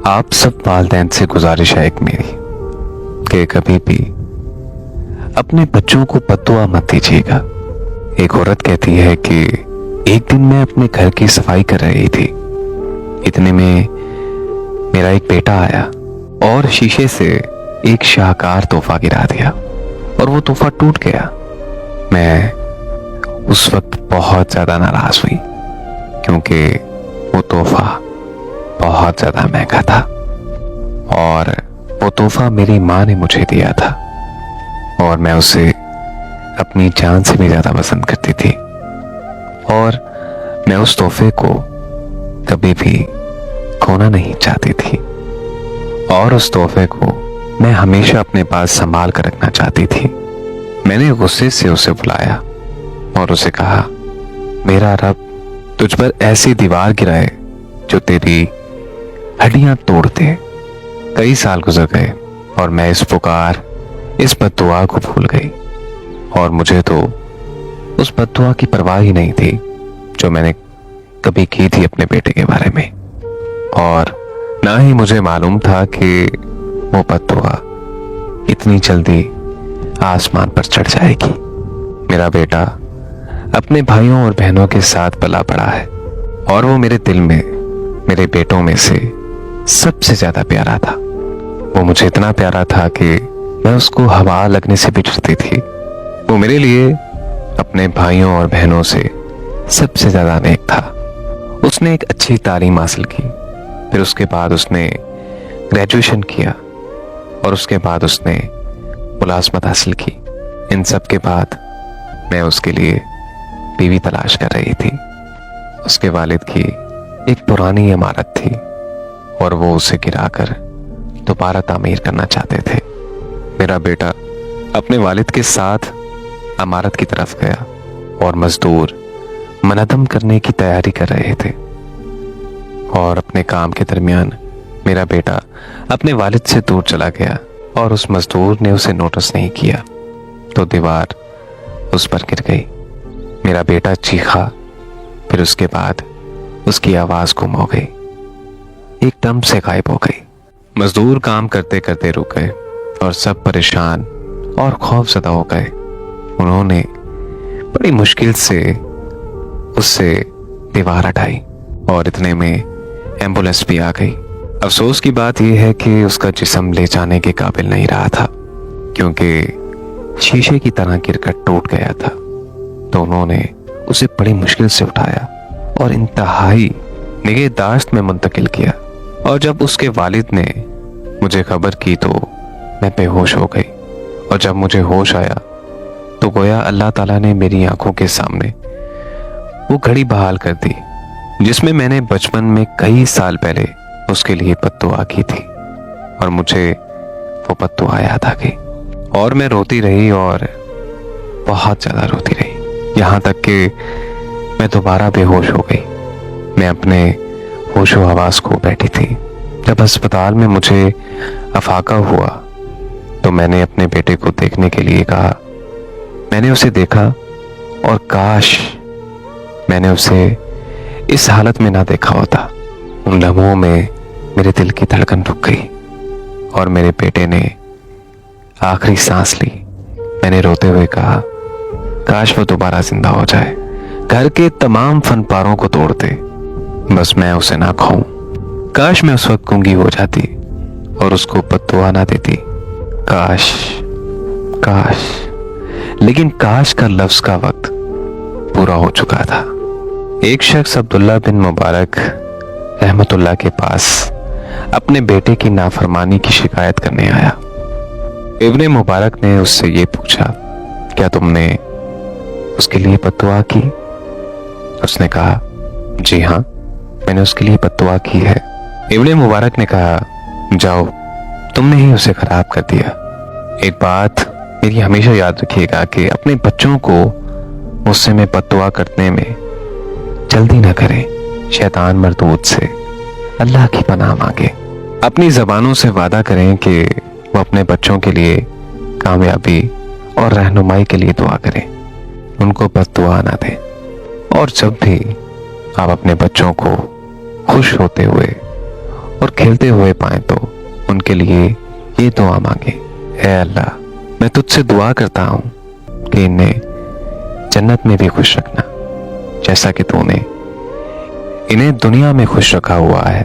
آپ سب والدین سے گزارش ہے ایک میری کہ کبھی بھی اپنے بچوں کو بد دعا مت دیجیے گا۔ ایک عورت کہتی ہے کہ ایک دن میں اپنے گھر کی صفائی کر رہی تھی، اتنے میں میرا ایک بیٹا آیا اور شیشے سے ایک شاہکار تحفہ گرا دیا اور وہ تحفہ ٹوٹ گیا۔ میں اس وقت بہت زیادہ ناراض ہوئی کیونکہ وہ تحفہ بہت زیادہ مہنگا تھا اور وہ تحفہ میری ماں نے مجھے دیا تھا اور میں اسے اپنی جان سے بھی زیادہ پسند کرتی تھی، اور میں اس تحفے کو کبھی بھی کھونا نہیں چاہتی تھی، اور اس تحفے کو میں ہمیشہ اپنے پاس سنبھال کر رکھنا چاہتی تھی۔ میں نے غصے سے اسے بلایا اور اسے کہا، میرا رب تجھ پر ایسی دیوار گرائے جو تیری ہڈیاں توڑ دے۔ کئی سال گزر گئے اور میں اس بد دعا کو بھول گئی، اور مجھے تو اس بد دعا کی پرواہ ہی نہیں تھی جو میں نے کبھی کی تھی اپنے بیٹے کے بارے میں، اور نہ ہی مجھے معلوم تھا کہ وہ بد دعا اتنی جلدی آسمان پر چڑھ جائے گی۔ میرا بیٹا اپنے بھائیوں اور بہنوں کے ساتھ پلا بڑا ہے، اور وہ میرے دل میں میرے بیٹوں میں سے سب سے زیادہ پیارا تھا۔ وہ مجھے اتنا پیارا تھا کہ میں اس کو ہوا لگنے سے بھی ڈرتی تھی۔ وہ میرے لیے اپنے بھائیوں اور بہنوں سے سب سے زیادہ نیک تھا۔ اس نے ایک اچھی تعلیم حاصل کی، پھر اس کے بعد اس نے گریجویشن کیا، اور اس کے بعد اس نے ملازمت حاصل کی۔ ان سب کے بعد میں اس کے لیے بیوی تلاش کر رہی تھی۔ اس کے والد کی ایک پرانی عمارت تھی اور وہ اسے گرا کر دوبارہ تعمیر کرنا چاہتے تھے۔ میرا بیٹا اپنے والد کے ساتھ عمارت کی طرف گیا اور مزدور منہدم کرنے کی تیاری کر رہے تھے، اور اپنے کام کے درمیان میرا بیٹا اپنے والد سے دور چلا گیا اور اس مزدور نے اسے نوٹس نہیں کیا تو دیوار اس پر گر گئی۔ میرا بیٹا چیخا، پھر اس کے بعد اس کی آواز گم ہو گئی، ایک دم سے غائب ہو گئی۔ مزدور کام کرتے کرتے رک گئے اور سب پریشان اور خوف زدہ ہو گئے۔ انہوں نے بڑی مشکل سے اس سے دیوار ہٹائی اور اتنے میں ایمبولینس بھی آ گئی۔ افسوس کی بات یہ ہے کہ اس کا جسم لے جانے کے قابل نہیں رہا تھا کیونکہ شیشے کی طرح گر کر ٹوٹ گیا تھا، تو انہوں نے اسے بڑی مشکل سے اٹھایا اور انتہائی نگہداشت میں منتقل کیا۔ اور جب اس کے والد نے مجھے خبر کی تو میں بے ہوش ہو گئی، اور جب مجھے ہوش آیا تو گویا اللہ تعالیٰ نے میری آنکھوں کے سامنے وہ گھڑی بحال کر دی جس میں میں نے بچپن میں کئی سال پہلے اس کے لیے بد دعا کی تھی، اور مجھے وہ بد دعا یاد آ گئی، اور میں روتی رہی اور بہت زیادہ روتی رہی، یہاں تک کہ میں دوبارہ بے ہوش ہو گئی۔ میں اپنے ہوش و حواس کھو بیٹھی تھی۔ جب ہسپتال میں مجھے افاقہ ہوا تو میں نے اپنے بیٹے کو دیکھنے کے لیے کہا۔ میں نے اسے دیکھا اور کاش میں نے اسے اس حالت میں نہ دیکھا ہوتا۔ ان لمحوں میں میرے دل کی دھڑکن رک گئی اور میرے بیٹے نے آخری سانس لی۔ میں نے روتے ہوئے کہا، کاش وہ دوبارہ زندہ ہو جائے، گھر کے تمام فن پاروں کو توڑ دے، بس میں اسے نہ کھاؤں۔ کاش میں اس وقت گونگی ہو جاتی اور اس کو بد دعا نہ دیتی۔ کاش کاش لیکن کاش کا لفظ کا وقت پورا ہو چکا تھا۔ ایک شخص عبداللہ بن مبارک رحمت اللہ کے پاس اپنے بیٹے کی نافرمانی کی شکایت کرنے آیا۔ ابن مبارک نے اس سے یہ پوچھا، کیا تم نے اس کے لیے بد دعا کی؟ اس نے کہا، جی ہاں، میں نے اس کے لیے بد دعا کی ہے۔ ابن مبارک نے کہا، جاؤ، تم نے ہی اسے خراب کر دیا۔ ایک بات میری ہمیشہ یاد رکھیے گا کہ اپنے بچوں کو غصے میں بد دعا کرنے میں جلدی نہ کریں۔ شیطان مردود سے اللہ کی پناہ مانگے۔ اپنی زبانوں سے وعدہ کریں کہ وہ اپنے بچوں کے لیے کامیابی اور رہنمائی کے لیے دعا کریں، ان کو بد دعا نہ دیں۔ اور جب بھی آپ اپنے بچوں کو خوش ہوتے ہوئے اور کھیلتے ہوئے پائیں تو ان کے لیے یہ دعا مانگے، اے اللہ میں تجھ سے دعا کرتا ہوں کہ انہیں جنت میں بھی خوش رکھنا جیسا کہ تو نے انہیں دنیا میں خوش رکھا ہوا ہے۔